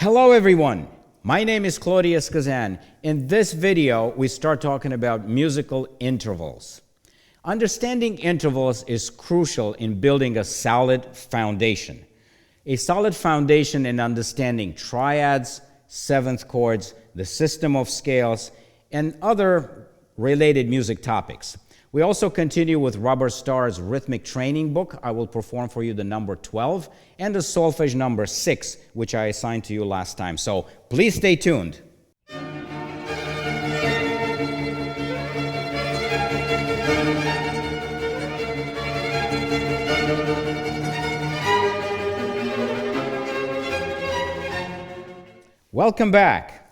Hello everyone, my name is Claudius Kazan. In this video, we start talking about musical intervals. Understanding intervals is crucial in building a solid foundation. A solid foundation in understanding triads, seventh chords, the system of scales, and other related music topics. We also continue with Robert Starr's Rhythmic training book. I will perform for you the number 12 and the Solfege number 6, which I assigned to you last time. So please stay tuned. Welcome back.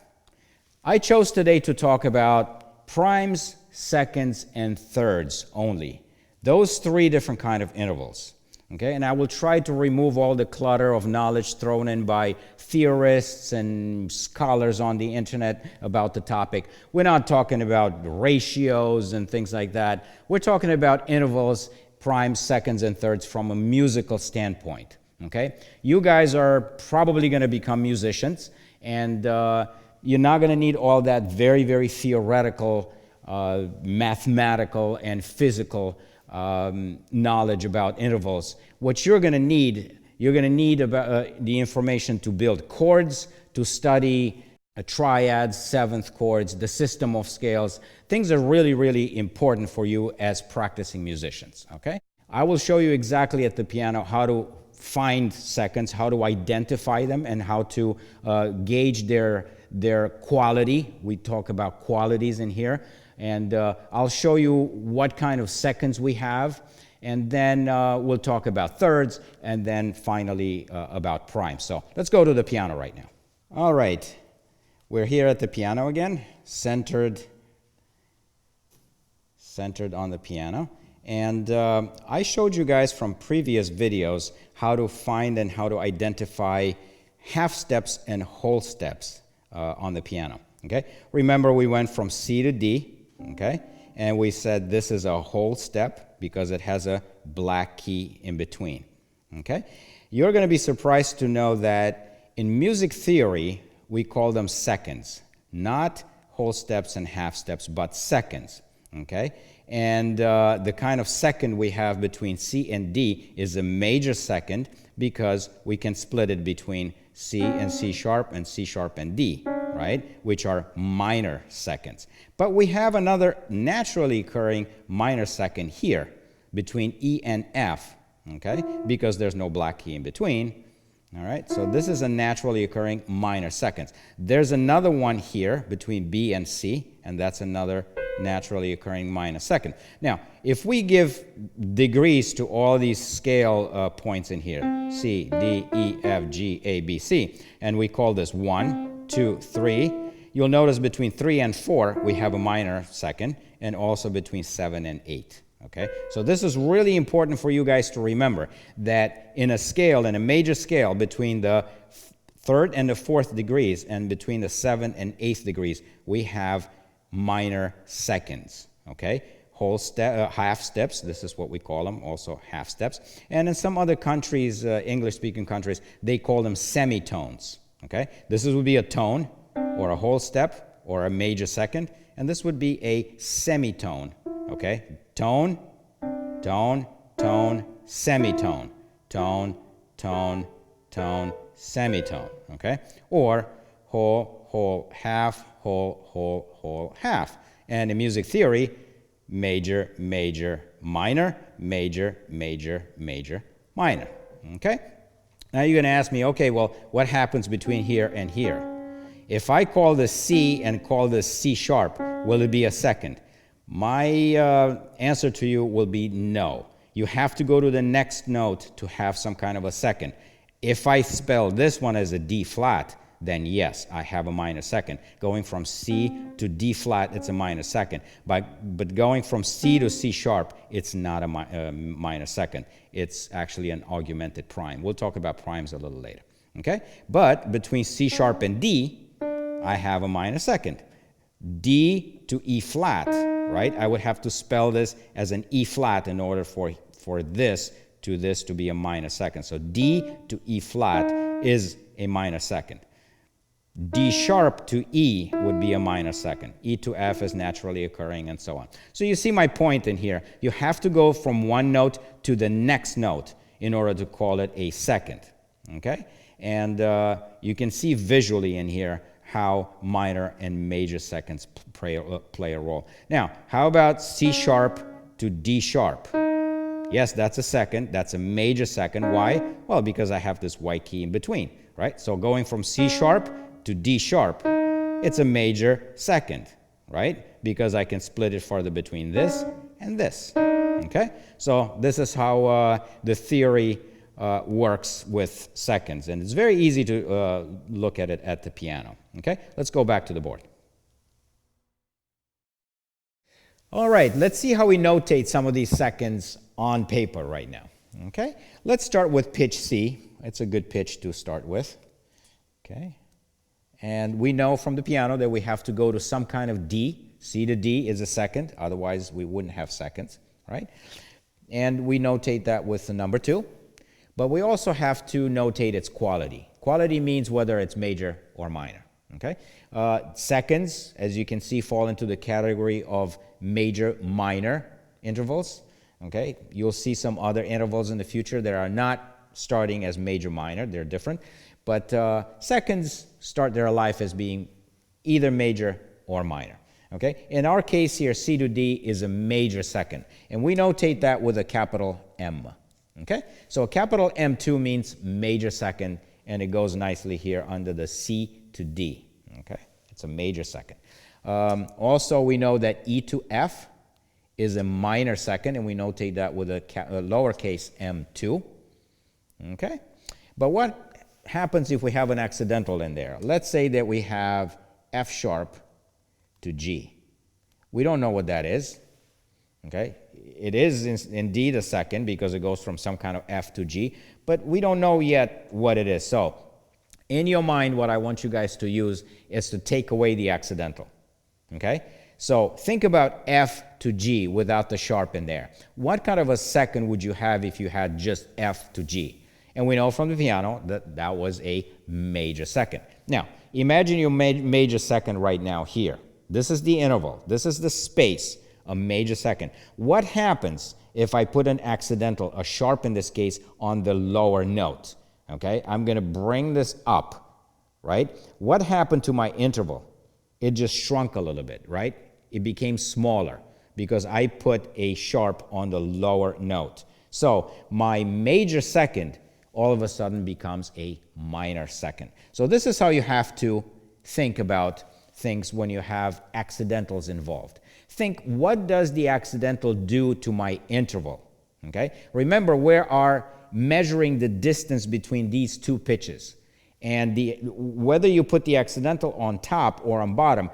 I chose today to talk about primes, seconds, and thirds only. Those three different kind of intervals. Okay, and I will try to remove all the clutter of knowledge thrown in by theorists and scholars on the internet about the topic. We're not talking about ratios and things like that. We're talking about intervals, primes, seconds, and thirds from a musical standpoint. Okay, you guys are probably going to become musicians, and you're not going to need all that very, very theoretical mathematical and physical knowledge about intervals. What you're going to need about, the information to build chords, to study triads, seventh chords, the system of scales. Things are really, really important for you as practicing musicians. Okay? I will show you exactly at the piano how to find seconds, how to identify them, and how to gauge their quality. We talk about qualities in here. And I'll show you what kind of seconds we have, and then we'll talk about thirds, and then finally about primes. So let's go to the piano right now. All right, we're here at the piano again, centered on the piano. And I showed you guys from previous videos how to find and how to identify half steps and whole steps on the piano. Okay, remember we went from C to D. Okay, and we said this is a whole step because it has a black key in between. Okay, you're going to be surprised to know that in music theory we call them seconds, not whole steps and half steps, but seconds. Okay, and the kind of second we have between C and D is a major second because we can split it between C and C sharp and C sharp and D, right, which are minor seconds. But we have another naturally occurring minor second here between E and F, okay, because there's no black key in between. All right, so this is a naturally occurring minor second. There's another one here between B and C, and that's another naturally occurring minor second. Now, if we give degrees to all these scale points in here, C, D, E, F, G, A, B, C, and we call this 1, 2, 3, you'll notice between 3 and 4 we have a minor second, and also between 7 and 8. Okay, so this is really important for you guys to remember that in a scale, in a major scale, between the third and the fourth degrees and between the 7th and 8th degrees, we have minor seconds. Okay, whole step, half steps. This is what we call them, also half steps. And in some other countries, English-speaking countries, they call them semitones. Okay, this would be a tone, or a whole step, or a major second, and this would be a semitone. Okay, tone, tone, tone, semitone, tone, tone, tone, semitone. Okay, or whole, whole, half, whole, whole, whole, half. And in music theory, major, major, minor, major, major, major, minor. Okay. Now you're going to ask me, okay, well, what happens between here and here? If I call this C and call this C sharp, will it be a second? My answer to you will be no. You have to go to the next note to have some kind of a second. If I spell this one as a D flat, then yes, I have a minor second. Going from C to D flat, it's a minor second. But going from C to C sharp, it's not a minor second. It's actually an augmented prime. We'll talk about primes a little later. Okay? But between C sharp and D, I have a minor second. D to E flat, right? I would have to spell this as an E flat in order for this to be a minor second. So D to E flat is a minor second. D sharp to E would be a minor second. E to F is naturally occurring, and so on. So you see my point in here. You have to go from one note to the next note in order to call it a second. Okay? And you can see visually in here how minor and major seconds play a role. Now, how about C sharp to D sharp? Yes, that's a second. That's a major second. Why? Well, because I have this white key in between, right? So going from C sharp to D sharp, it's a major second, right? Because I can split it further between this and this, okay? So this is how the theory works with seconds, and it's very easy to look at it at the piano, okay? Let's go back to the board. All right, let's see how we notate some of these seconds on paper right now, okay? Let's start with pitch C. It's a good pitch to start with, okay? And we know from the piano that we have to go to some kind of D. C to D is a second, otherwise we wouldn't have seconds, right? And we notate that with the number 2. But we also have to notate its quality. Quality means whether it's major or minor, okay? Seconds, as you can see, fall into the category of major, minor intervals, okay? You'll see some other intervals in the future that are not starting as major, minor. They're different. But seconds start their life as being either major or minor, okay? In our case here, C to D is a major second, and we notate that with a capital M, okay? So a capital M2 means major second, and it goes nicely here under the C to D, okay? It's a major second. Also, we know that E to F is a minor second, and we notate that with a lowercase m2, okay? But what happens if we have an accidental in there? Let's say that we have F sharp to G. We don't know what that is, okay? It is indeed a second because it goes from some kind of F to G, but we don't know yet what it is. So in your mind, what I want you guys to use is to take away the accidental, okay? So think about F to G without the sharp in there. What kind of a second would you have if you had just F to G? And we know from the piano that that was a major second. Now, imagine your major second right now here. This is the interval. This is the space, a major second. What happens if I put an accidental, a sharp in this case, on the lower note? Okay, I'm going to bring this up, right? What happened to my interval? It just shrunk a little bit, right? It became smaller because I put a sharp on the lower note. So my major second all of a sudden becomes a minor second. So this is how you have to think about things when you have accidentals involved. Think, what does the accidental do to my interval? Okay? Remember, we are measuring the distance between these two pitches. And whether you put the accidental on top or on bottom,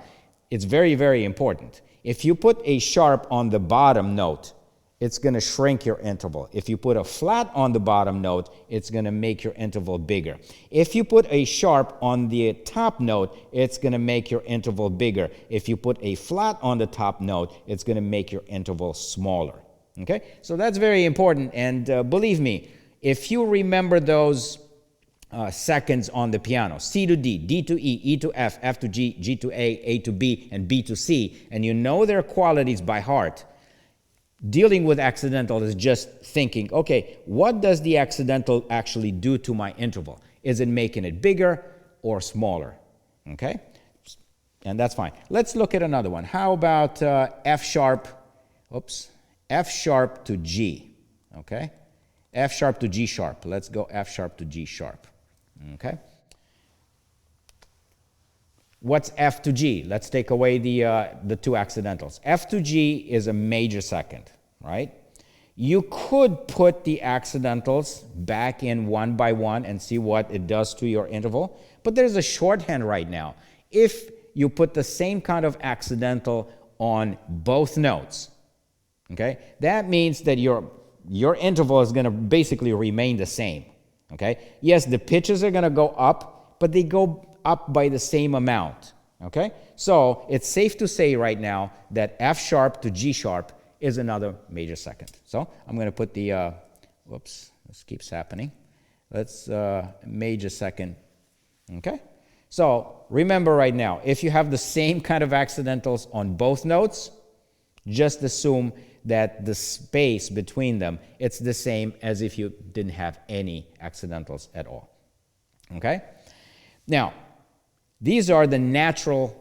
it's very, very important. If you put a sharp on the bottom note, it's going to shrink your interval. If you put a flat on the bottom note, it's going to make your interval bigger. If you put a sharp on the top note, it's going to make your interval bigger. If you put a flat on the top note, it's going to make your interval smaller. Okay? So that's very important, and believe me, if you remember those seconds on the piano, C to D, D to E, E to F, F to G, G to A to B, and B to C, and you know their qualities by heart, dealing with accidental is just thinking, okay, what does the accidental actually do to my interval? Is it making it bigger or smaller? Okay? And that's fine. Let's look at another one. How about F sharp to G, okay? F sharp to G sharp. Let's go F sharp to G sharp, okay? What's F to G? Let's take away the two accidentals. F to G is a major second, right? You could put the accidentals back in one by one and see what it does to your interval, but there's a shorthand right now. If you put the same kind of accidental on both notes, okay, that means that your interval is going to basically remain the same, okay? Yes, the pitches are going to go up, but they go up by the same amount, okay? So it's safe to say right now that F sharp to G sharp is another major second. So I'm going to put the, whoops, this keeps happening. Let's major second, okay? So remember right now, if you have the same kind of accidentals on both notes, just assume that the space between them, it's the same as if you didn't have any accidentals at all. Okay? Now, these are the natural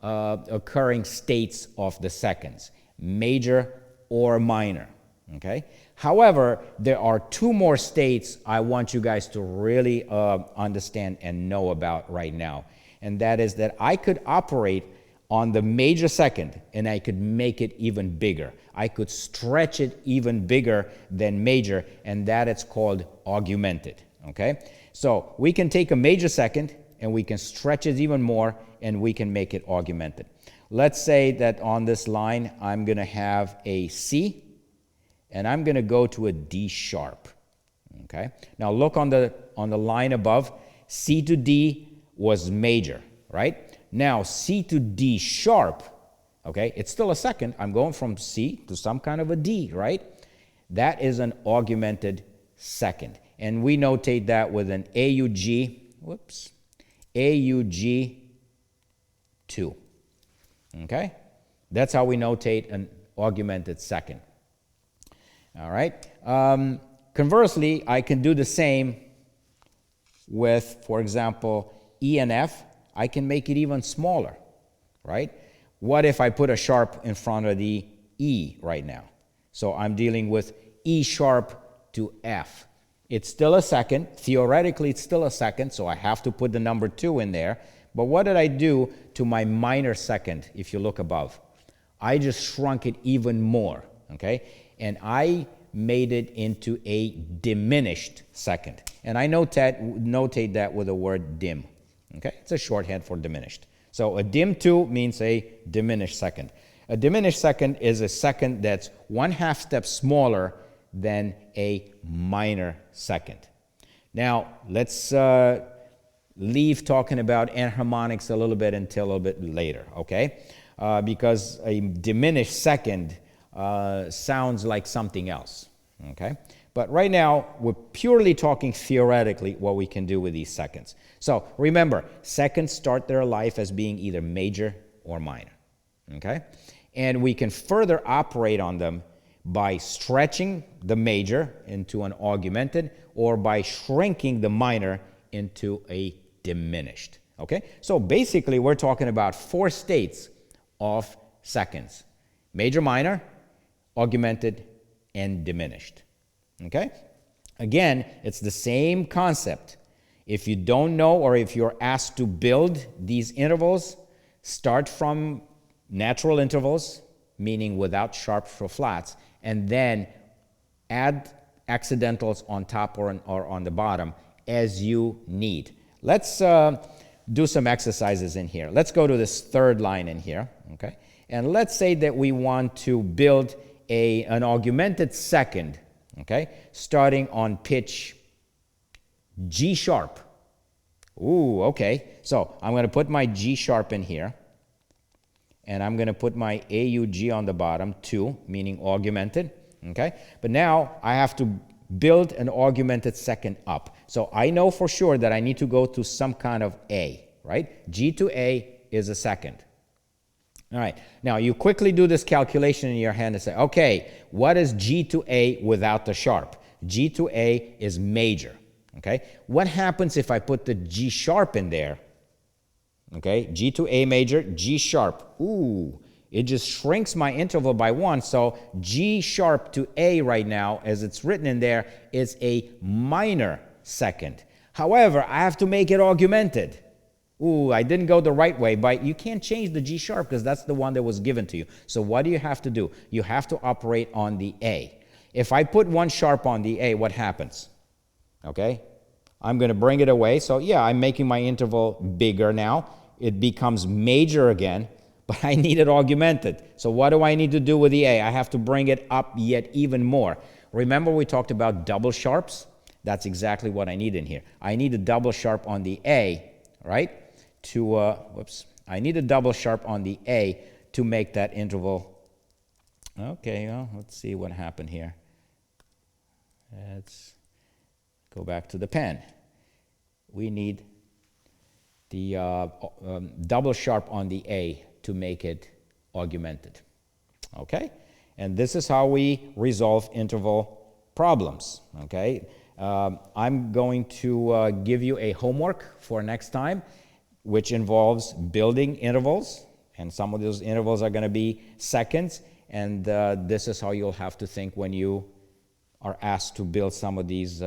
occurring states of the seconds, major or minor. Okay? However, there are two more states I want you guys to really understand and know about right now. And that is that I could operate on the major second and I could make it even bigger. I could stretch it even bigger than major, and that it's called augmented. Okay? So we can take a major second and we can stretch it even more and we can make it augmented. Let's say that on this line I'm going to have a C and I'm going to go to a D sharp. Okay? Now look on the line above. C to D was major, right? Now C to D sharp, okay? It's still a second. I'm going from C to some kind of a D, right? That is an augmented second. And we notate that with an AUG, whoops, AUG 2. Okay? That's how we notate an augmented second. All right? Conversely, I can do the same with, for example, E and F. I can make it even smaller, right? What if I put a sharp in front of the E right now? So I'm dealing with E sharp to F. It's still a second. Theoretically, it's still a second, so I have to put the number 2 in there. But what did I do to my minor second, if you look above? I just shrunk it even more, okay? And I made it into a diminished second. And I notate that with the word dim, okay? It's a shorthand for diminished. So a dim 2 means a diminished second. A diminished second is a second that's 1/2 step smaller than a minor second. Now, let's leave talking about enharmonics a little bit until a little bit later, okay? Because a diminished second sounds like something else, okay? But right now, we're purely talking theoretically what we can do with these seconds. So remember, seconds start their life as being either major or minor, okay? And we can further operate on them by stretching the major into an augmented or by shrinking the minor into a diminished, okay? So basically, we're talking about 4 states of seconds: major, minor, augmented, and diminished, okay? Again, it's the same concept. If you don't know, or if you're asked to build these intervals, start from natural intervals, meaning without sharps or flats, and then add accidentals on top or on the bottom as you need. Let's do some exercises in here. Let's go to this third line in here, okay? And let's say that we want to build an augmented second, okay, starting on pitch G sharp. Ooh, okay. So I'm going to put my G sharp in here, and I'm going to put my AUG on the bottom, 2, meaning augmented, okay? But now I have to build an augmented second up. So I know for sure that I need to go to some kind of A, right? G to A is a second. All right. Now you quickly do this calculation in your hand and say, okay, what is G to A without the sharp? G to A is major, okay? What happens if I put the G sharp in there? Okay, G to A major, G sharp. Ooh, it just shrinks my interval by 1. So G sharp to A right now, as it's written in there, is a minor second. However, I have to make it augmented. Ooh, I didn't go the right way, but you can't change the G sharp because that's the one that was given to you. So what do you have to do? You have to operate on the A. If I put 1 sharp on the A, what happens? Okay, I'm going to bring it away. So yeah, I'm making my interval bigger now. It becomes major again, but I need it augmented. So what do I need to do with the A? I have to bring it up yet even more. Remember we talked about double sharps? That's exactly what I need in here. I need a double sharp on the A, right? I need a double sharp on the A to make that interval. Okay, well, let's see what happened here. Let's go back to the pen. We need double sharp on the A to make it augmented. Okay? And this is how we resolve interval problems. Okay? I'm going to give you a homework for next time, which involves building intervals, and some of those intervals are going to be seconds, and this is how you'll have to think when you are asked to build some of these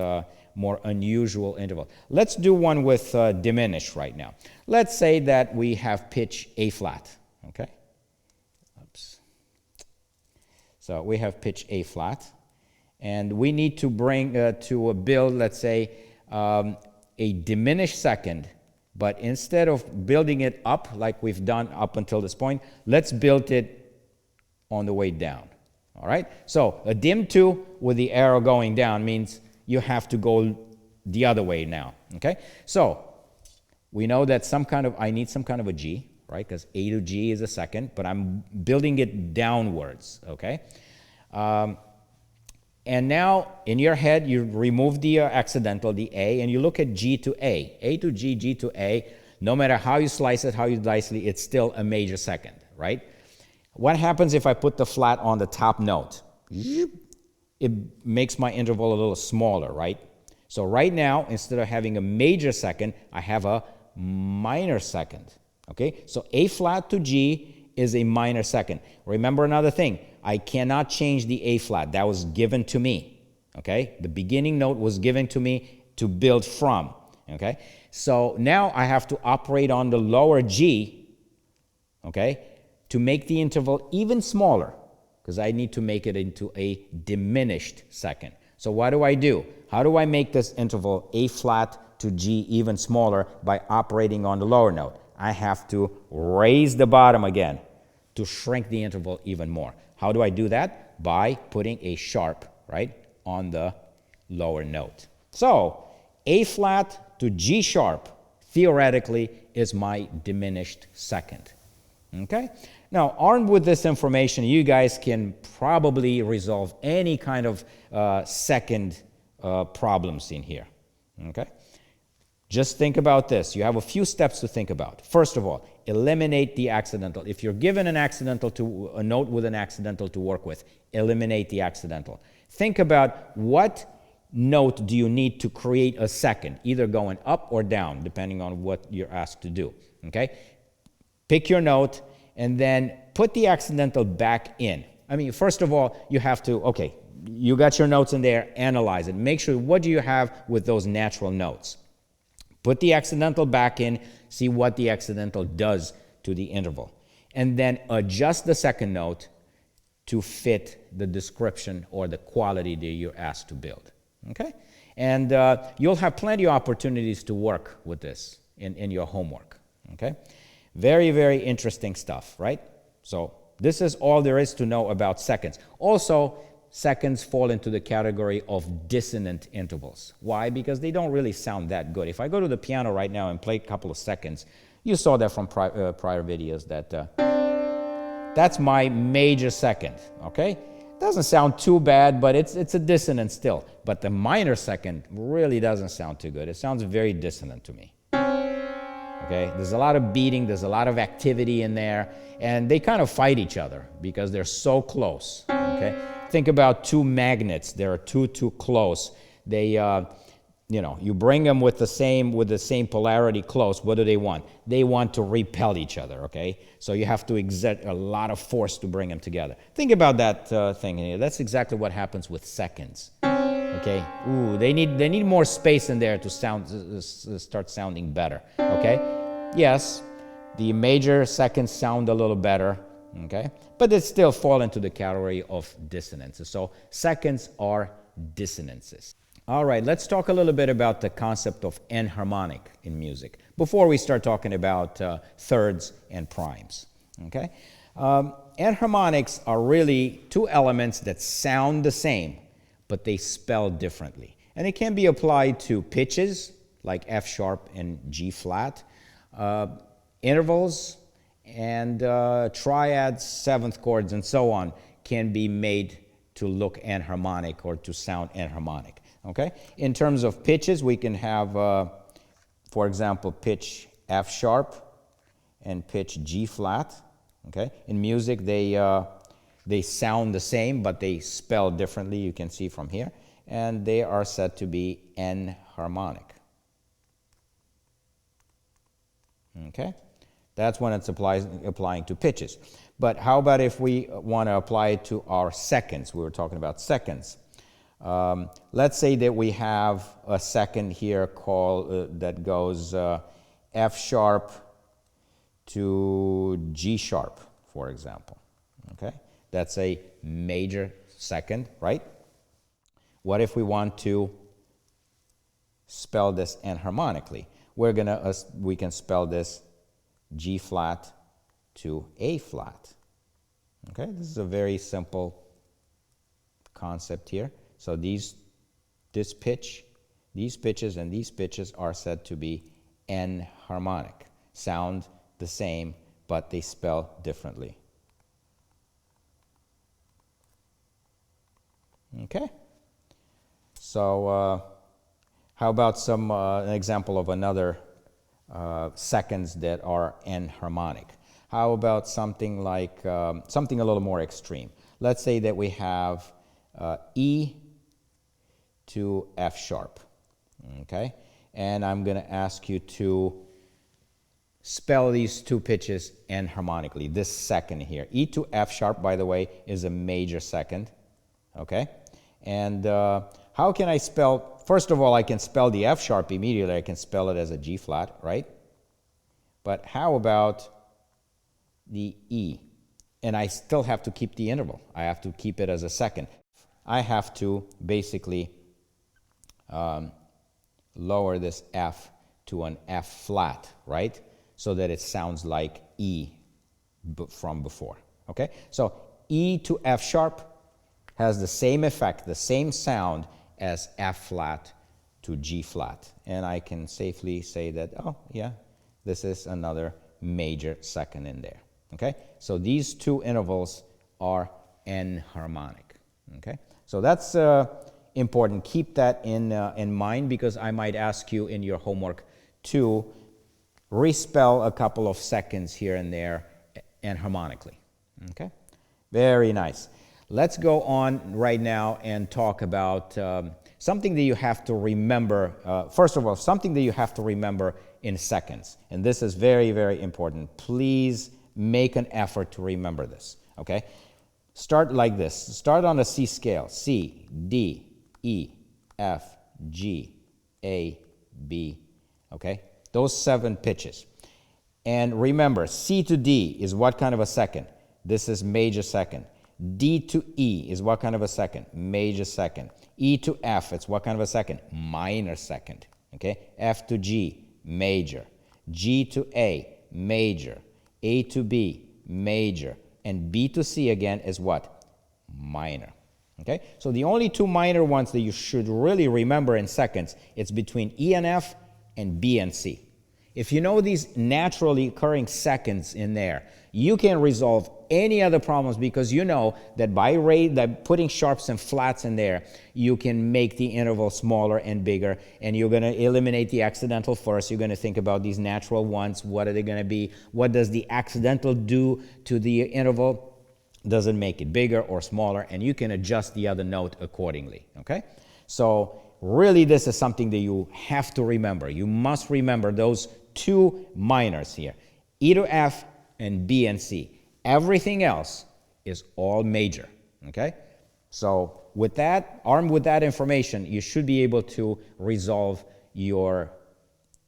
more unusual intervals. Let's do one with diminished right now. Let's say that we have pitch A flat, okay? Oops. So we have pitch A flat, and we need to bring to build, let's say, a diminished second, but instead of building it up like we've done up until this point, let's build it on the way down. All right? So a dim 2 with the arrow going down means you have to go the other way now. Okay? So we know that I need some kind of a G, right? Because A to G is a second, but I'm building it downwards. Okay? And now in your head, you remove the accidental, the A, and you look at G to A. A to G, G to A. No matter how you slice it, how you dice it, it's still a major second, right? What happens if I put the flat on the top note? It makes my interval a little smaller, right? So right now, instead of having a major second, I have a minor second, okay? So A flat to G is a minor second. Remember another thing, I cannot change the A flat. That was given to me, okay? The beginning note was given to me to build from, okay? So now I have to operate on the lower G, okay, to make the interval even smaller, because I need to make it into a diminished second. So what do? How do I make this interval A flat to G even smaller by operating on the lower note? I have to raise the bottom again to shrink the interval even more. How do I do that? By putting a sharp, right, on the lower note. So A flat to G sharp, theoretically, is my diminished second. Okay? Now, armed with this information, you guys can probably resolve any kind of second problems in here. Okay? Just think about this. You have a few steps to think about. First of all, eliminate the accidental. If you're given an accidental a note with an accidental to work with, eliminate the accidental. Think about what note do you need to create a second, either going up or down, depending on what you're asked to do. Okay? Pick your note and then put the accidental back in. I mean, first of all, you have to, okay, you got your notes in there, analyze it. Make sure, what do you have with those natural notes? Put the accidental back in, see what the accidental does to the interval. And then adjust the second note to fit the description or the quality that you're asked to build. Okay? And you'll have plenty of opportunities to work with this in your homework. Okay? Very, very interesting stuff, right? So this is all there is to know about seconds. Also, seconds fall into the category of dissonant intervals. Why? Because they don't really sound that good. If I go to the piano right now and play a couple of seconds, you saw that from prior videos that that's my major second, okay? Doesn't sound too bad, but it's a dissonant still. But the minor second really doesn't sound too good. It sounds very dissonant to me. Okay, there's a lot of beating, there's a lot of activity in there, and they kind of fight each other because they're so close. Okay, think about two magnets. They're too close. They, you bring them with the same polarity close. What do they want? They want to repel each other. Okay, so you have to exert a lot of force to bring them together. Think about that thing here. That's exactly what happens with seconds. Okay, ooh, they need more space in there to start sounding better. Okay, yes, the major seconds sound a little better. Okay, but they still fall into the category of dissonances. So seconds are dissonances. All right, let's talk a little bit about the concept of enharmonic in music before we start talking about thirds and primes. Okay, enharmonics are really two elements that sound the same, but they spell differently. And it can be applied to pitches, like F sharp and G flat, intervals, and triads, seventh chords, and so on can be made to look enharmonic or to sound enharmonic. Okay? In terms of pitches, we can have, for example, pitch F sharp and pitch G flat. Okay? In music, they sound the same, but they spell differently. You can see from here. And they are said to be enharmonic. Okay? That's when it's applying to pitches. But how about if we want to apply it to our seconds? We were talking about seconds. Let's say that we have a second here called that goes F sharp to G sharp, for example. Okay? That's a major second, right? What if we want to spell this enharmonically? We can spell this G flat to A flat. Okay, this is a very simple concept here. So these pitches and these pitches are said to be enharmonic. Sound the same, but they spell differently. Okay. So how about an example of another seconds that are enharmonic? How about something like something a little more extreme? Let's say that we have E to F sharp, okay? And I'm going to ask you to spell these two pitches enharmonically, this second here. E to F sharp, by the way, is a major second, okay? And how can I spell, first of all, I can spell the F sharp immediately. I can spell it as a G flat, right? But how about the E? And I still have to keep the interval. I have to keep it as a second. I have to basically lower this F to an F flat, right? So that it sounds like E from before, okay? So E to F sharp has the same effect, the same sound as F flat to G flat. And I can safely say that, oh, yeah, this is another major second in there, okay? So these two intervals are enharmonic, okay? So that's important. Keep that in mind, because I might ask you in your homework to respell a couple of seconds here and there enharmonically, okay? Very nice. Let's go on right now and talk about something that you have to remember. First of all, something that you have to remember in seconds. And this is very, very important. Please make an effort to remember this, okay? Start like this. Start on a C scale. C, D, E, F, G, A, B, okay? Those 7 pitches. And remember, C to D is what kind of a second? This is major second. D to E is what kind of a second? Major second. E to F, it's what kind of a second? Minor second. Okay? F to G, major. G to A, major. A to B, major. And B to C again is what? Minor. Okay? So the only 2 minor ones that you should really remember in seconds, it's between E and F and B and C. If you know these naturally occurring seconds in there, you can resolve any other problems, because you know that by putting sharps and flats in there, you can make the interval smaller and bigger, and you're going to eliminate the accidental first. You're going to think about these natural ones. What are they going to be? What does the accidental do to the interval? Does it make it bigger or smaller? And you can adjust the other note accordingly, okay? So really, this is something that you have to remember. You must remember those 2 minors here, E to F and B and C. Everything else is all major, okay? So with that, armed with that information, you should be able to resolve your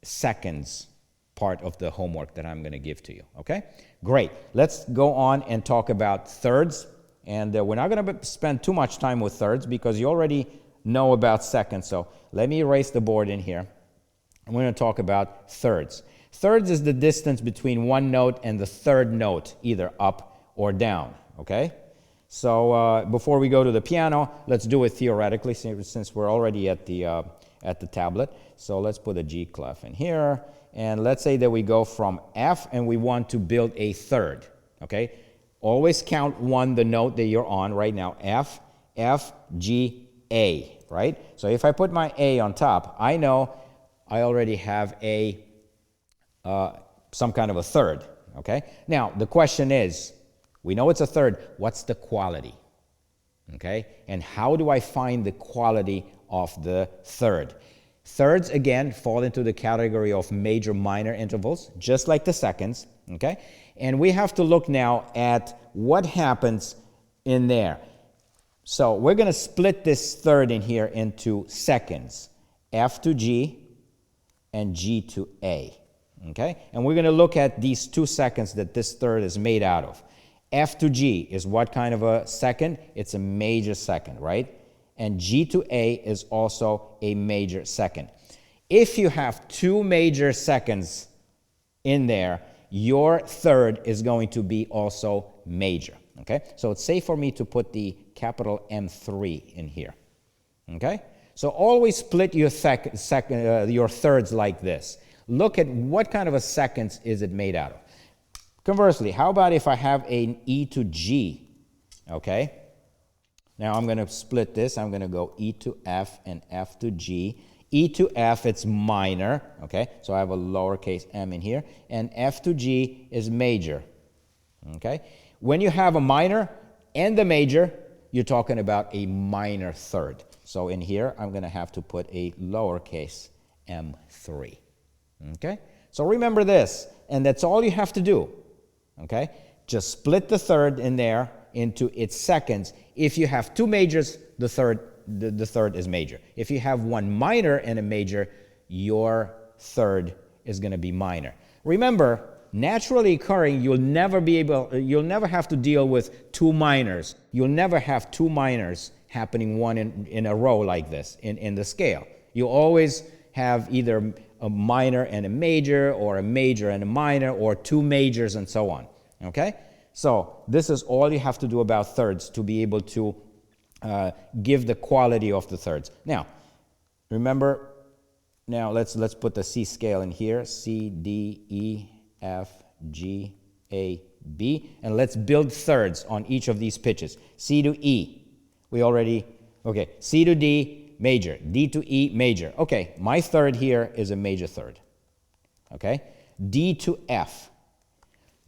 seconds part of the homework that I'm going to give to you, okay? Great. Let's go on and talk about thirds. And we're not going to spend too much time with thirds, because you already know about seconds. So let me erase the board in here. I'm going to talk about thirds. Thirds is the distance between one note and the third note, either up or down, okay? So before we go to the piano, let's do it theoretically, since we're already at the tablet. So let's put a G clef in here, and let's say that we go from F and we want to build a third, okay? Always count 1, the note that you're on right now, F, F, G, A, right? So if I put my A on top, I know I already have a some kind of a third, okay? Now, the question is, we know it's a third, what's the quality, okay? And how do I find the quality of the third? Thirds, again, fall into the category of major minor intervals, just like the seconds, okay? And we have to look now at what happens in there. So we're going to split this third in here into seconds, F to G and G to A, okay? And we're going to look at these 2 seconds that this third is made out of. F to G is what kind of a second? It's a major second, right? And G to A is also a major second. If you have 2 major seconds in there, your third is going to be also major, okay? So it's safe for me to put the capital M3 in here, okay? So always split your your thirds like this. Look at what kind of a seconds is it made out of. Conversely, how about if I have an E to G, okay? Now I'm going to split this. I'm going to go E to F and F to G. E to F, it's minor, okay? So I have a lowercase m in here. And F to G is major, okay? When you have a minor and the major, you're talking about a minor third. So in here, I'm going to have to put a lowercase m3, okay? So remember this, and that's all you have to do, okay? Just split the third in there into its seconds. If you have 2 majors, the third is major. If you have 1 minor and a major, your third is going to be minor. Remember, naturally occurring, you'll never have to deal with 2 minors. You'll never have 2 minors happening one in a row like this in the scale. You always have either a minor and a major, or a major and a minor, or 2 majors and so on, okay? So this is all you have to do about thirds to be able to give the quality of the thirds. Now, remember, now let's put the C scale in here. C, D, E, F, G, A, B. And let's build thirds on each of these pitches. C to E. We already, okay, C to D, major. D to E, major. Okay, my third here is a major third. Okay? D to F.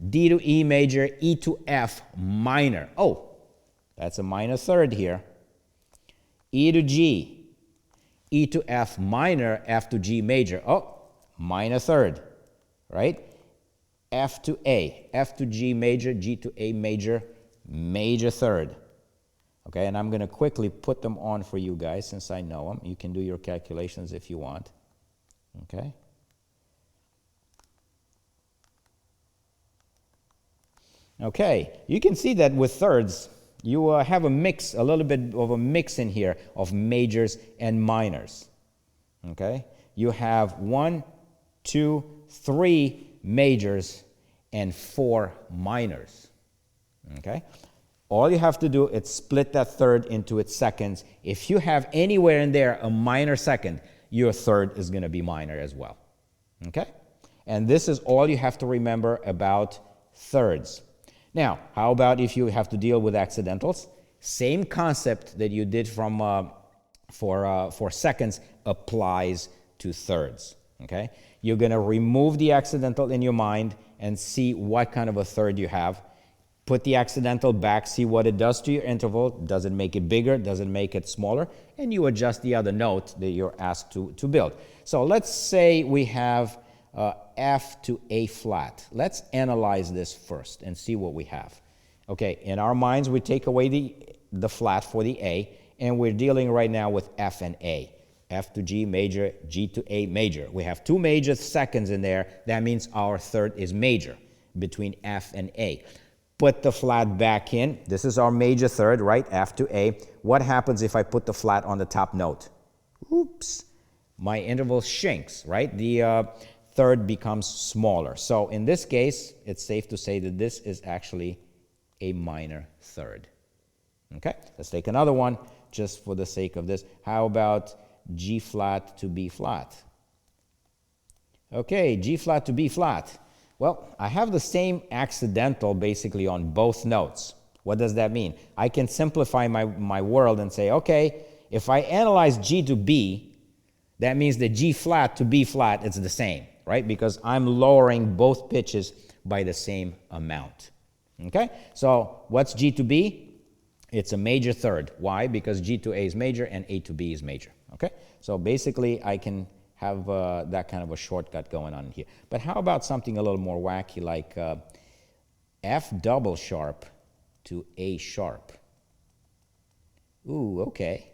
D to E major, E to F minor. Oh, that's a minor third here. E to G, E to F minor, F to G major. Oh, minor third, right? F to A, F to G major, G to A major, major third. Okay, and I'm going to quickly put them on for you guys since I know them. You can do your calculations if you want. Okay. Okay, you can see that with thirds, you have a mix, a little bit of a mix in here of majors and minors. Okay, you have 1, 2, 3 majors and 4 minors. Okay, all you have to do is split that third into its seconds. If you have anywhere in there a minor second, your third is going to be minor as well. Okay, and this is all you have to remember about thirds. Now, how about if you have to deal with accidentals? Same concept that you did from for seconds applies to thirds. Okay, you're going to remove the accidental in your mind and see what kind of a third you have. Put the accidental back, see what it does to your interval. Does it make it bigger? Does it make it smaller? And you adjust the other note that you're asked to build. So let's say we have F to A flat. Let's analyze this first and see what we have. Okay, in our minds, we take away the flat for the A, and we're dealing right now with F and A. F to G major, G to A major. We have 2 major seconds in there. That means our third is major between F and A. Put the flat back in. This is our major third, right? F to A. What happens if I put the flat on the top note? Oops. My interval shrinks, right? The third becomes smaller. So in this case, it's safe to say that this is actually a minor third. Okay, let's take another one just for the sake of this. How about G flat to B flat? Okay, G flat to B flat. Well, I have the same accidental basically on both notes. What does that mean? I can simplify my world and say, okay, if I analyze G to B, that means that G flat to B flat, it's the same. right? Because I'm lowering both pitches by the same amount. Okay? So what's G to B? It's a major third. Why? Because G to A is major and A to B is major. Okay? So basically, I can have that kind of a shortcut going on here. But how about something a little more wacky like F double sharp to A sharp? Ooh, okay.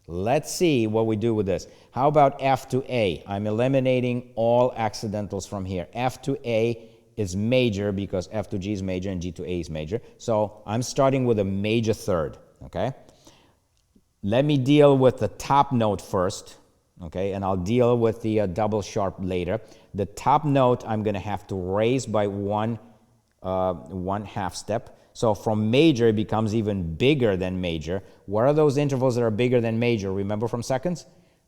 Let's see what we do with this. How about F to A? I'm eliminating all accidentals from here. F to A is major because F to G is major and G to A is major. So I'm starting with a major third, okay? Let me deal with the top note first, okay? And I'll deal with the double sharp later. The top note I'm going to have to raise by one half step. So from major, it becomes even bigger than major. What are those intervals that are bigger than major? Remember from seconds?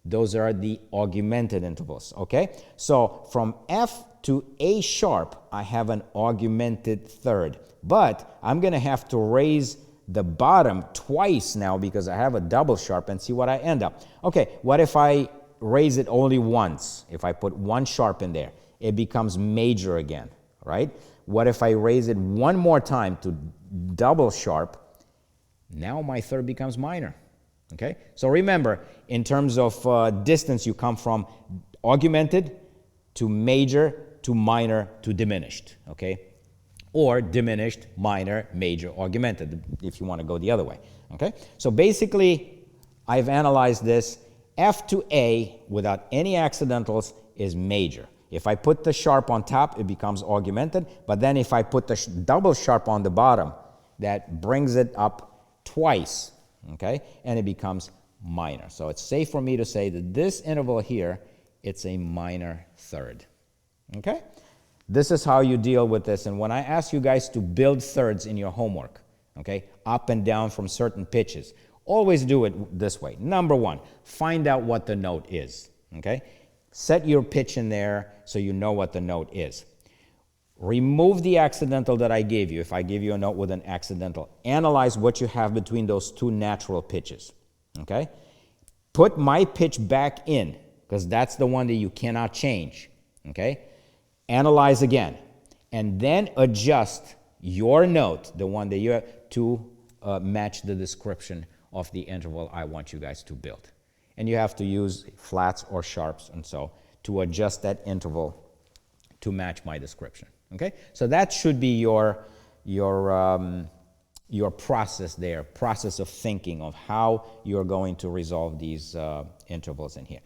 Those are the augmented intervals, okay? So from F to A sharp, I have an augmented third. But I'm going to have to raise the bottom twice now because I have a double sharp and see what I end up. Okay, what if I raise it only once? If I put one sharp in there, it becomes major again, right? What if I raise it one more time to double sharp? Now my third becomes minor, okay? So remember, in terms of distance, you come from augmented to major to minor to diminished, okay? Or diminished, minor, major, augmented, if you want to go the other way, okay? So basically, I've analyzed this. F to A, without any accidentals, is major. If I put the sharp on top, it becomes augmented. But then if I put the double sharp on the bottom, that brings it up twice, okay? And it becomes minor. So it's safe for me to say that this interval here, it's a minor third, okay? This is how you deal with this. And when I ask you guys to build thirds in your homework, okay, up and down from certain pitches, always do it this way. Number one, find out what the note is, okay? Set your pitch in there so you know what the note is. Remove the accidental that I gave you. If I give you a note with an accidental, analyze what you have between those two natural pitches, okay? Put my pitch back in, because that's the one that you cannot change, okay? Analyze again, and then adjust your note, the one that you have, to match the description of the interval I want you guys to build. And you have to use flats or sharps and so to adjust that interval to match my description. Okay, so that should be your process there, process of thinking of how you're going to resolve these intervals in here.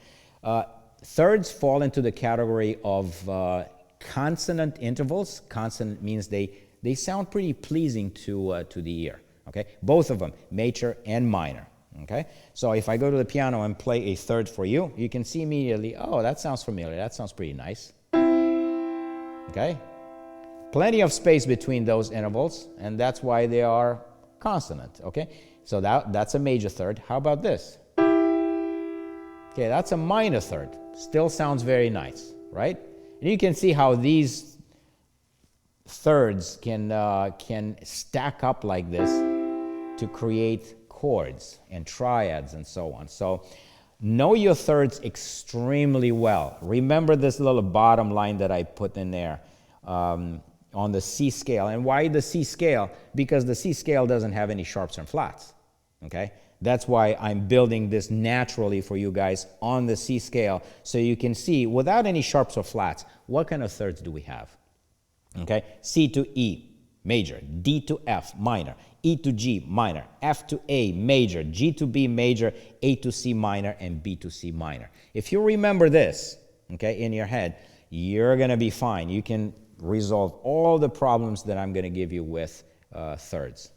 Thirds fall into the category of consonant intervals. Consonant means they sound pretty pleasing to the ear. Okay, both of them, major and minor. Okay, so if I go to the piano and play a third for you, you can see immediately, oh, that sounds familiar. That sounds pretty nice. Okay, plenty of space between those intervals, and that's why they are consonant. Okay, so that's a major third. How about this? Okay, that's a minor third. Still sounds very nice, right? And you can see how these thirds can stack up like this to create chords and triads and so on. So know your thirds extremely well. Remember this little bottom line that I put in there on the C scale. And why the C scale? Because the C scale doesn't have any sharps and flats. Okay? That's why I'm building this naturally for you guys on the C scale, so you can see without any sharps or flats, what kind of thirds do we have? Okay? C to E, major. D to F, minor. E to G, minor. F to A, major. G to B, major. A to C, minor. And B to C, minor. If you remember this, okay, in your head, you're going to be fine. You can resolve all the problems that I'm going to give you with thirds.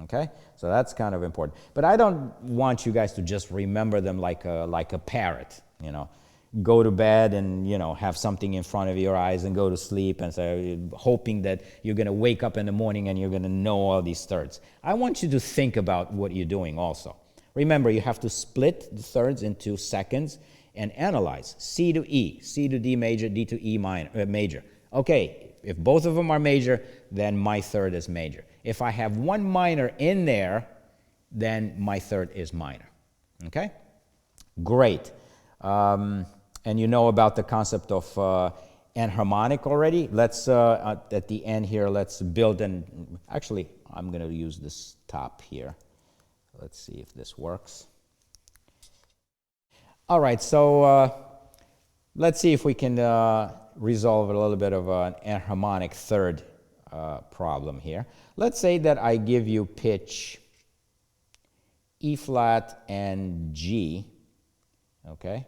Okay? So that's kind of important. But I don't want you guys to just remember them like a parrot, you know. Go to bed and, you know, have something in front of your eyes and go to sleep and say, hoping that you're going to wake up in the morning and you're going to know all these thirds. I want you to think about what you're doing also. Remember, you have to split the thirds into seconds and analyze. C to E, C to D major, D to E minor, major. Okay, if both of them are major, then my third is major. If I have one minor in there, then my third is minor. Okay? Great. And you know about the concept of enharmonic already. Let's, at the end here, let's build an, actually, I'm going to use this top here. Let's see if this works. All right, so let's see if we can resolve a little bit of an enharmonic third problem here. Let's say that I give you pitch E flat and G, okay?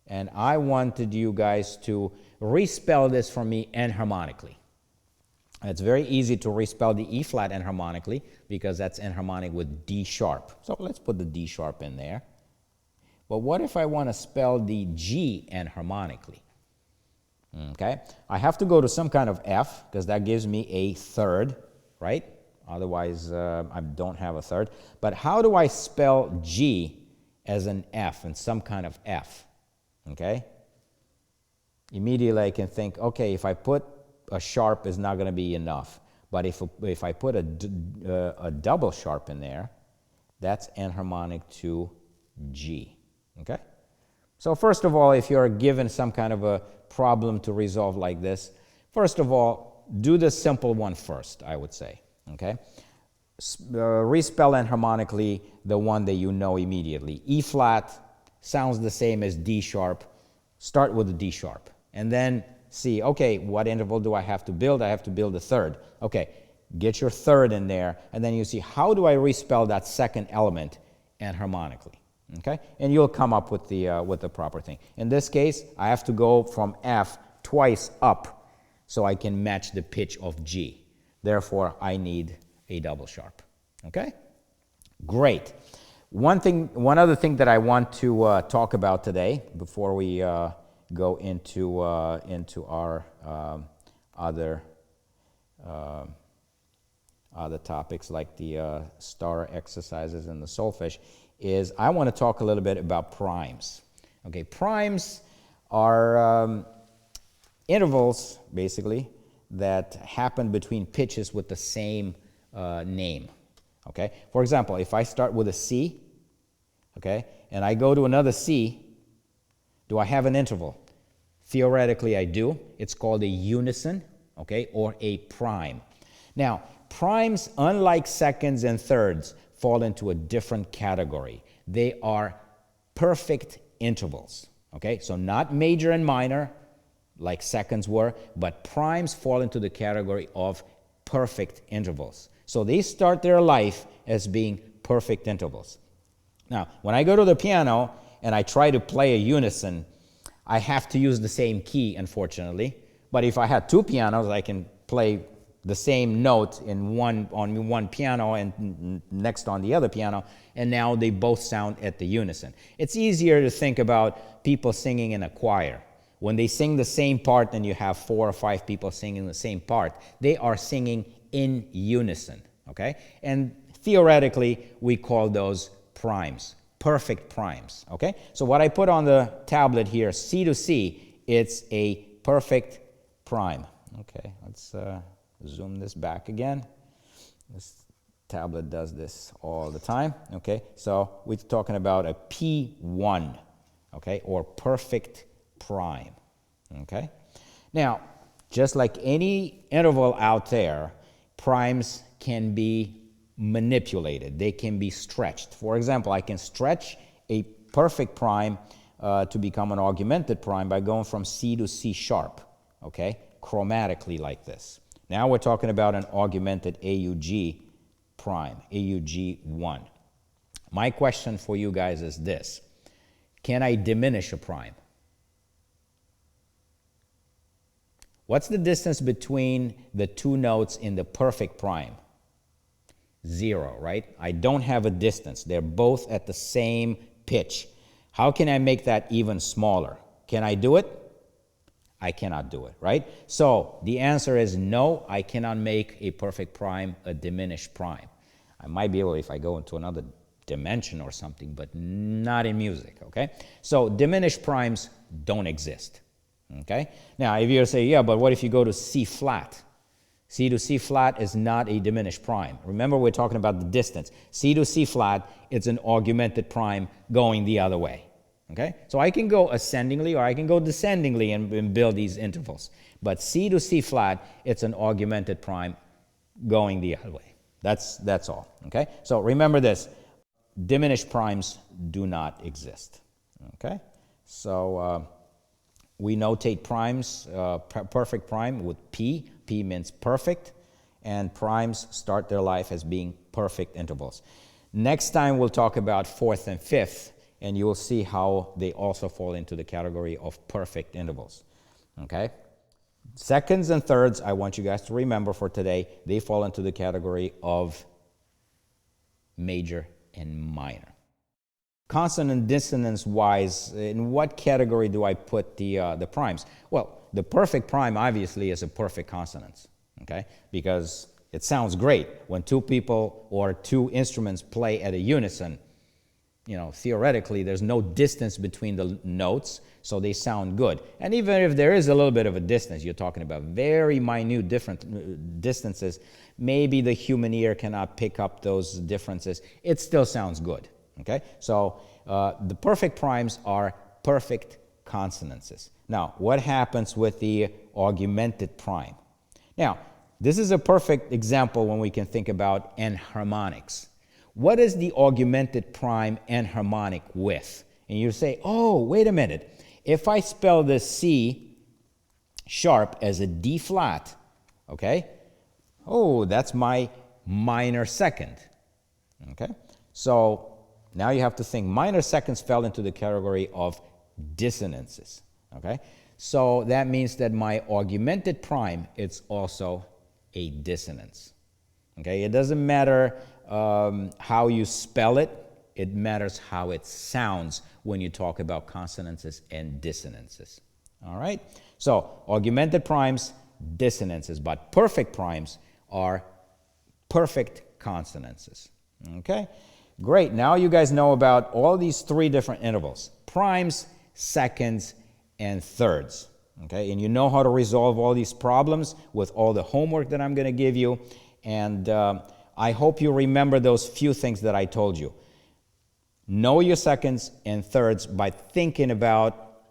And I wanted you guys to respell this for me enharmonically. It's very easy to respell the E flat enharmonically because that's enharmonic with D sharp. So let's put the D sharp in there. But what if I want to spell the G enharmonically? Okay, I have to go to some kind of F because that gives me a third, right? Otherwise, I don't have a third. But how do I spell G as an F and some kind of F? Okay? Immediately I can think, okay, if I put a sharp is not going to be enough. But if I put a double sharp in there, that's enharmonic to G. Okay? So first of all, if you're given some kind of a problem to resolve like this, first of all, do the simple one first, I would say. Okay? Respell enharmonically the one that you know immediately. E flat sounds the same as D sharp. Start with the D sharp. And then see, okay, what interval do I have to build? I have to build a third. Okay, get your third in there, and then you see, how do I respell that second element enharmonically? Okay? And you'll come up with the proper thing. In this case, I have to go from F twice up so I can match the pitch of G. Therefore, I need a double sharp. Okay? Great. One other thing that I want to talk about today before we go into our other topics like the star exercises and the solfege is I want to talk a little bit about primes. Okay, primes are intervals, basically, that happen between pitches with the same name. Okay, for example, if I start with a C, okay, and I go to another C, do I have an interval? Theoretically, I do. It's called a unison, okay, or a prime. Now, primes, unlike seconds and thirds, fall into a different category. They are perfect intervals, okay? So not major and minor, like seconds were, but primes fall into the category of perfect intervals. So they start their life as being perfect intervals. Now, when I go to the piano and I try to play a unison, I have to use the same key, unfortunately. But if I had two pianos, I can play the same note on one piano and next on the other piano, and now they both sound at the unison. It's easier to think about people singing in a choir. When they sing the same part and you have 4 or 5 people singing the same part, they are singing in unison, okay? And theoretically, we call those primes, perfect primes, okay? So what I put on the tablet here, C to C, it's a perfect prime. Okay, let's zoom this back again. This tablet does this all the time, okay? So we're talking about a P1, okay, or perfect prime, okay? Now, just like any interval out there, primes can be manipulated. They can be stretched. For example, I can stretch a perfect prime to become an augmented prime by going from C to C sharp, okay, chromatically like this. Now we're talking about an augmented AUG prime, AUG1. My question for you guys is this: can I diminish a prime? What's the distance between the two notes in the perfect prime? 0, right? I don't have a distance. They're both at the same pitch. How can I make that even smaller? Can I do it? I cannot do it, right? So the answer is no, I cannot make a perfect prime a diminished prime. I might be able if I go into another dimension or something, but not in music, okay? So diminished primes don't exist, okay? Now, if you say, yeah, but what if you go to C flat? C to C flat is not a diminished prime. Remember, we're talking about the distance. C to C flat, it's an augmented prime going the other way, Okay? So I can go ascendingly or I can go descendingly and build these intervals. But C to C flat, it's an augmented prime going the other way. That's all. Okay? So remember this. Diminished primes do not exist. Okay? So we notate primes, perfect prime with P. P means perfect. And primes start their life as being perfect intervals. Next time we'll talk about fourth and fifth, and you'll see how they also fall into the category of perfect intervals. Okay? Seconds and thirds, I want you guys to remember for today, they fall into the category of major and minor. Consonant dissonance wise, in what category do I put the primes? Well, the perfect prime obviously is a perfect consonance, okay? Because it sounds great when two people or two instruments play at a unison. You know, theoretically, there's no distance between the notes, so they sound good. And even if there is a little bit of a distance, you're talking about very minute different distances, maybe the human ear cannot pick up those differences, it still sounds good. Okay, so the perfect primes are perfect consonances. Now, what happens with the augmented prime? Now, this is a perfect example when we can think about enharmonics. What is the augmented prime enharmonic with? And you say, oh, wait a minute. If I spell the C sharp as a D flat, okay, oh, that's my minor second. Okay, so now you have to think minor seconds fell into the category of dissonances. Okay, so that means that my augmented prime, it's also a dissonance. Okay, it doesn't matter how you spell it, it matters how it sounds when you talk about consonances and dissonances. All right, so augmented primes, dissonances, but perfect primes are perfect consonances. Okay. Great, now you guys know about all these three different intervals, primes, seconds, and thirds. Okay, and you know how to resolve all these problems with all the homework that I'm going to give you. And I hope you remember those few things that I told you. Know your seconds and thirds by thinking about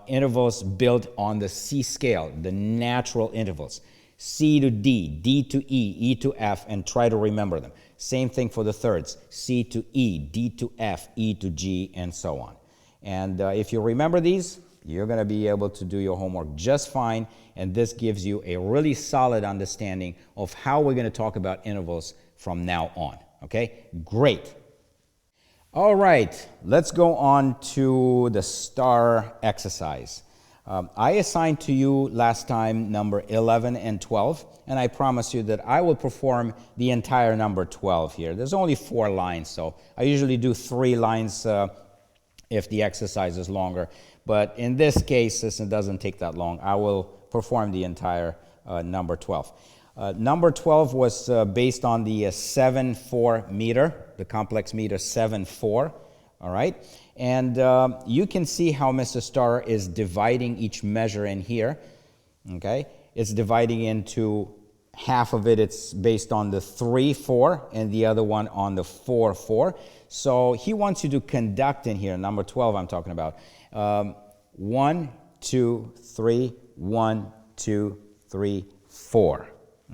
intervals built on the C scale, the natural intervals. C to D, D to E, E to F, and try to remember them. Same thing for the thirds, C to E, D to F, E to G, and so on. And if you remember these, you're going to be able to do your homework just fine, and this gives you a really solid understanding of how we're going to talk about intervals from now on. Okay? Great. All right, let's go on to the star exercise. I assigned to you last time number 11 and 12, and I promise you that I will perform the entire number 12 here. There's only 4 lines, so I usually do 3 lines if the exercise is longer. But in this case, since it doesn't take that long, I will perform the entire number 12. Number 12 was based on the 7/4 meter, the complex meter 7/4, all right? And you can see how Mr. Starr is dividing each measure in here, okay? It's dividing into half of it, it's based on the 3/4, and the other one on the 4/4. So he wants you to conduct in here, number 12 I'm talking about, 1, 2, 3, 1, 2, 3, 4.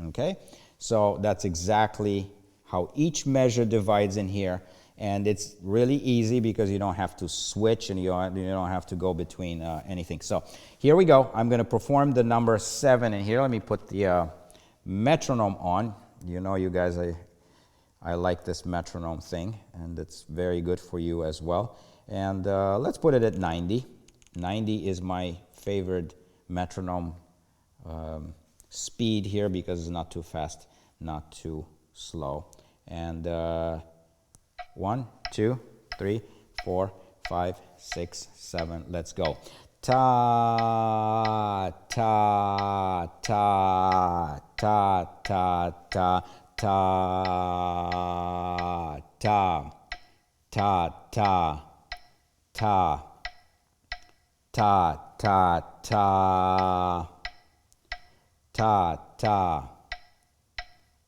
Okay, so that's exactly how each measure divides in here, and it's really easy because you don't have to switch and you don't have to go between anything. So here we go. I'm going to perform the number 7 in here. Let me put the metronome on. You know, you guys, I like this metronome thing, and it's very good for you as well. And let's put it at 90. 90 is my favorite metronome speed here because it's not too fast, not too slow. And 1, 2, 3, 4, 5, 6, 7. Let's go. Ta ta ta ta ta ta ta ta ta ta ta ta ta ta ta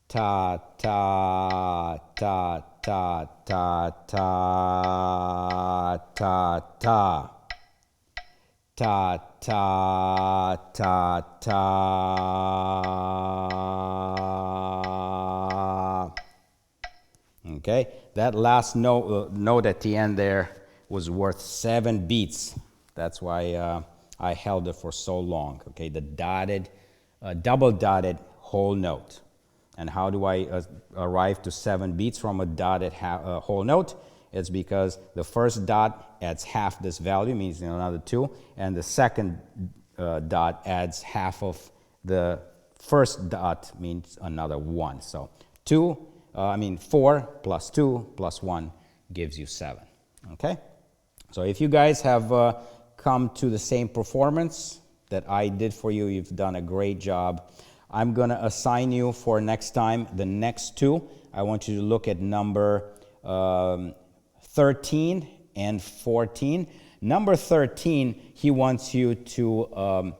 ta ta ta ta ta, ta, ta, ta, ta. Ta, ta, ta, ta. Okay, that last note at the end there was worth 7 beats. That's why I held it for so long. Okay, the dotted, double dotted whole note. And how do I arrive to 7 beats from a dotted whole note? It's because the first dot adds half this value, means another 2, and the second dot adds half of the first dot, means another 1. So 4 plus 2 plus 1 gives you 7. Okay? So if you guys have come to the same performance that I did for you, you've done a great job. I'm going to assign you for next time the next 2. I want you to look at number 13 and 14. Number 13, he wants you to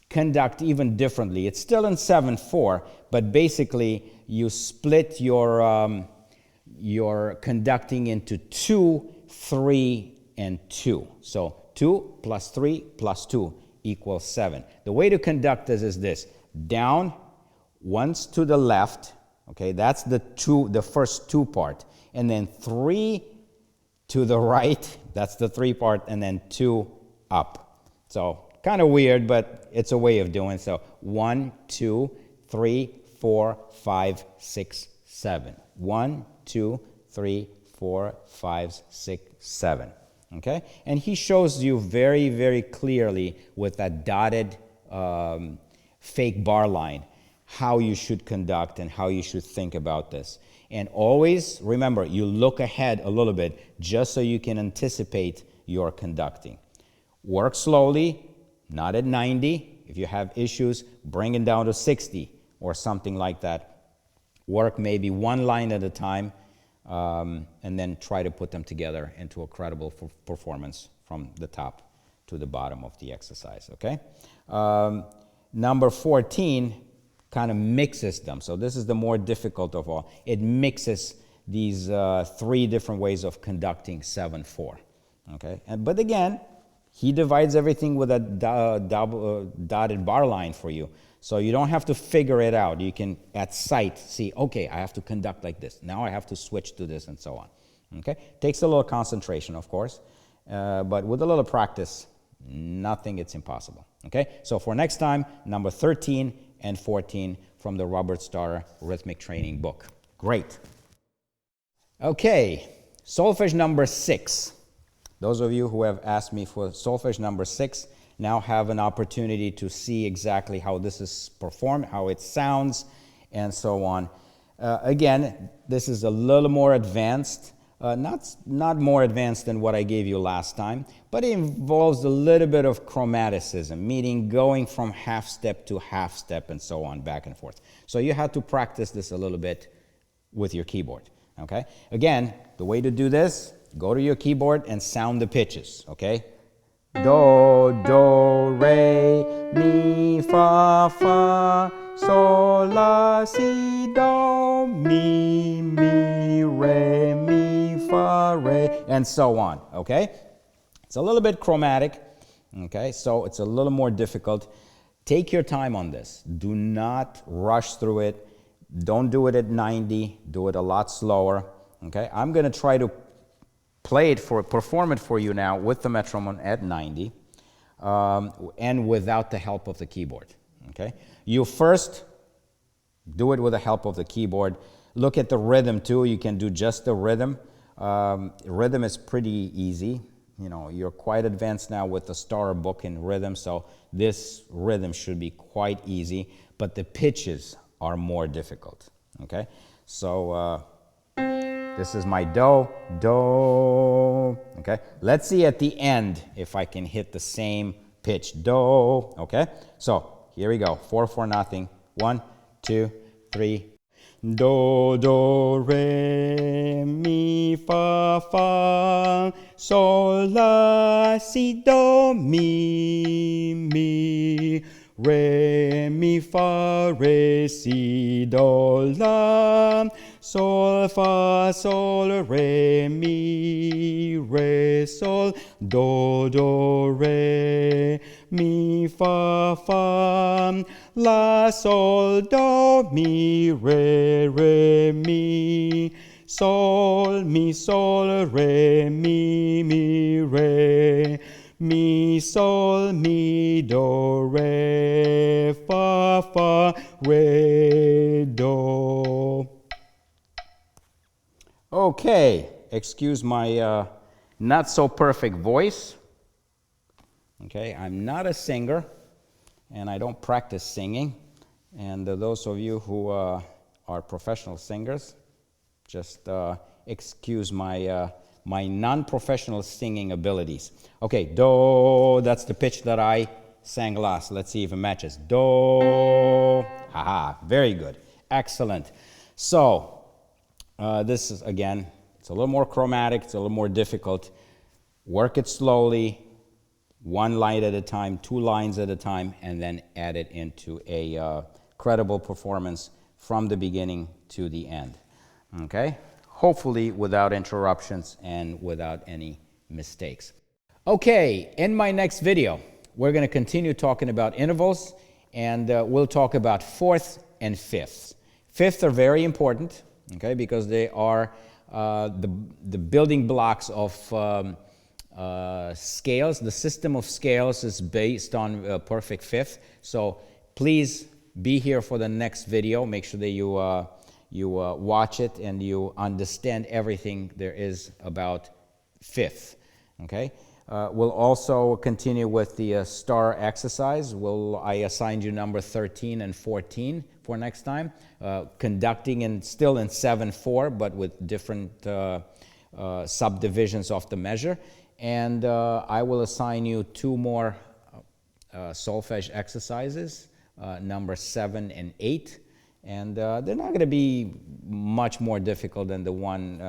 conduct even differently. It's still in 7/4, but basically you split your conducting into 2, 3, and 2. So 2 plus 3 plus 2 equals 7. The way to conduct this is this: down, once to the left, okay, that's the first 2 part, and then 3 to the right, that's the 3 part, and then 2 up. So kind of weird, but it's a way of doing so. 1, 2, 3, 4, 5, 6, 7. 1, 2, 3, 4, 5, 6, 7. Okay? And he shows you very, very clearly with that dotted fake bar line how you should conduct and how you should think about this. And always remember, you look ahead a little bit just so you can anticipate your conducting. Work slowly, not at 90. If you have issues, bring it down to 60 or something like that. Work maybe one line at a time, and then try to put them together into a credible performance from the top to the bottom of the exercise, okay? Number 14 kind of mixes them. So this is the more difficult of all. It mixes these 3 different ways of conducting 7/4, okay? But again, he divides everything with a dotted bar line for you. So you don't have to figure it out. You can, at sight, see, okay, I have to conduct like this. Now I have to switch to this, and so on. Okay? Takes a little concentration, of course. But with a little practice, nothing is impossible. Okay? So for next time, number 13 and 14 from the Robert Starr Rhythmic Training book. Great. Okay. Solfege number 6. Those of you who have asked me for solfege number 6 now have an opportunity to see exactly how this is performed, how it sounds, and so on. Again, this is a little more advanced, not more advanced than what I gave you last time, but it involves a little bit of chromaticism, meaning going from half step to half step and so on, back and forth. So you have to practice this a little bit with your keyboard, okay? Again, the way to do this, go to your keyboard and sound the pitches, okay? Do, do, re, mi, fa, fa, sol, la, si, do, mi, re, mi, fa, re, and so on, okay? It's a little bit chromatic, okay? So it's a little more difficult. Take your time on this. Do not rush through it. Don't do it at 90. Do it a lot slower, okay? I'm going to try to perform it for you now with the metronome at 90 and without the help of the keyboard, okay? You first do it with the help of the keyboard. Look at the rhythm too. You can do just the rhythm. Rhythm is pretty easy. You know, you're quite advanced now with the Starr book in rhythm, so this rhythm should be quite easy, but the pitches are more difficult, okay? So this is my do, do, okay? Let's see at the end if I can hit the same pitch, do, okay? So here we go, 4/4 1, 2, 3. Do, do, re, mi, fa, fa, sol, la, si, do, mi, re, mi, fa, re, si, do, la, sol, fa, sol, re, mi, re, sol, do, re, mi, fa, la, sol, do, mi, re, mi, sol, re, mi, re, mi, sol, mi, do, re, fa, re, do. Okay, excuse my not so perfect voice. Okay, I'm not a singer, and I don't practice singing. And those of you who are professional singers, just excuse my my non-professional singing abilities. Okay, do, that's the pitch that I sang last. Let's see if it matches. Do, haha, very good, excellent. So, this is, again, it's a little more chromatic, it's a little more difficult. Work it slowly, one line at a time, 2 lines at a time, and then add it into a credible performance from the beginning to the end. Okay? Hopefully without interruptions and without any mistakes. Okay, in my next video, we're going to continue talking about intervals, and we'll talk about fourths and fifths. Fifths are very important, okay, because they are the building blocks of scales. The system of scales is based on perfect fifth. So please be here for the next video. Make sure that you watch it and you understand everything there is about fifth. Okay. We'll also continue with the star exercise. I assigned you number 13 and 14 for next time. Conducting still in 7/4, but with different subdivisions of the measure. And I will assign you 2 more solfege exercises, number 7 and 8. And they're not going to be much more difficult than the one,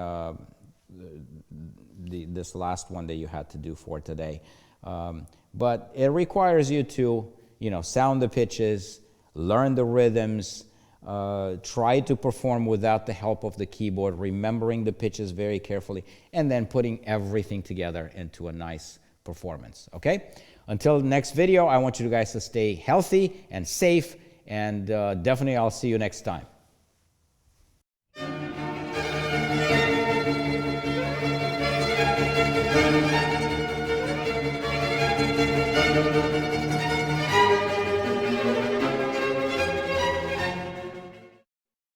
this last one that you had to do for today. But it requires you to, sound the pitches, learn the rhythms, try to perform without the help of the keyboard, remembering the pitches very carefully, and then putting everything together into a nice performance. Okay? Until the next video, I want you guys to stay healthy and safe, and definitely I'll see you next time.